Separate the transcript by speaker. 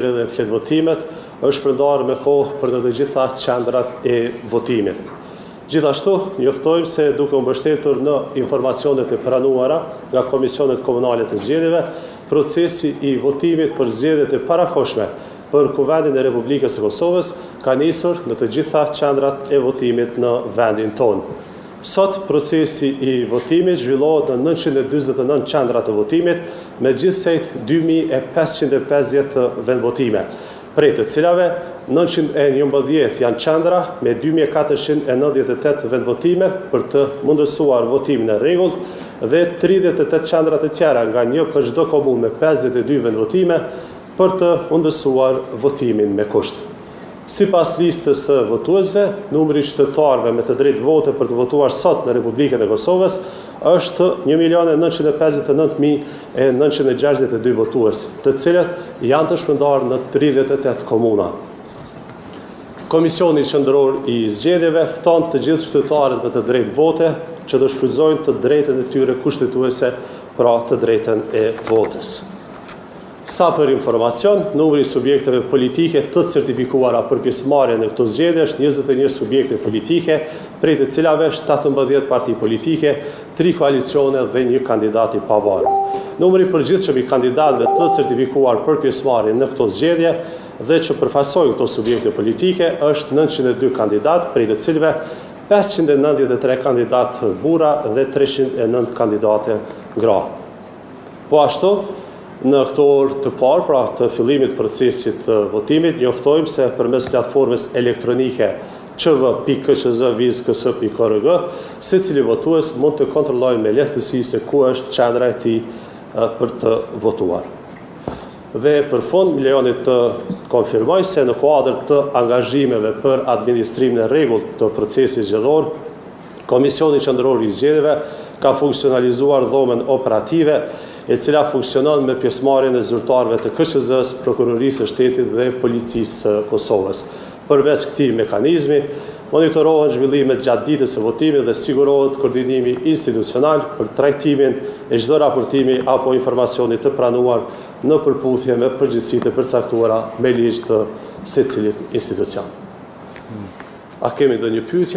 Speaker 1: dhe flet votimet është përndarë me kohë për të gjitha qendrat e votimit. Gjithashtu, njoftojmë se duke u mbështetur në informacionet e pranuara nga Komisionet Komunale të Zgjedhjeve, procesi i votimit për zgjedhjet e parakohshme për Kuvendin e Republikës së Kosovës ka nisur në të gjitha qendrat e votimit në vendin tonë. Sot procesi i votimit zhvillohet në 949 qendra të votimit me gjithsejt 2550 vendvotime, prej të cilave 911 janë qendra me 2498 vendvotime për të mundësuar votimin në rregull dhe 38 qendra të tjera nga një për çdo komunë me 52 vendvotime për të mundësuar votimin me kusht. Sipas listës së votuesve, numri i qytetarëve me të drejtë vote për të votuar sot në Republikën e Kosovës është 1.959.962 votues, të cilët janë të shpërndarë në 38 komuna. Komisioni Qendror i Zgjedhjeve fton të gjithë qytetarët me të drejtë vote që do shfrytëzojnë të drejtën e tyre kushtetuese, pra të drejtën e votës. Sa për informacion, numri i subjekteve politike të certifikuara për pjesëmarrje në këto zgjedhje është 21 subjekte politike, prej të cilave 17 parti politike, 3 koalicione dhe 1 kandidat i pavarur. Numri i përgjithshëm i kandidatëve të certifikuar për pjesëmarrje në këto zgjedhje dhe që përfaqësojnë këto subjekte politike është 902 kandidat, prej të cilave 593 kandidat burra dhe 309 kandidate gra. Po ashtu, në këto orë të parë, pra të fillimit procesit të votimit, njoftojmë se përmes platformës elektronike qv.kqz.vis.ks.org, secili votues mund të kontrollojë me lehtësi se ku është qendra e tij për të votuar. Dhe për fund, më lejoni të konfirmoj se në kuadër të angazhimeve për administrimin e rregullt të procesit zgjedhor, Komisioni Qendror i Zgjedhjeve ka funksionalizuar dhomën operative e cila funksionon me pjesëmarrjen e zyrtarëve të KQZ-s, Prokurorisë së Shtetit dhe Policisë së Kosovës. Përveç këtij mekanizmi, monitorohen zhvillimet gjatë ditës së votimit dhe sigurohet koordinimi institucional për trajtimin e çdo raportimi apo informacioni të pranuar në përputhje me përgjegjësitë e përcaktuara me ligj të secilit institucion. A kemi ndonjë pyetje?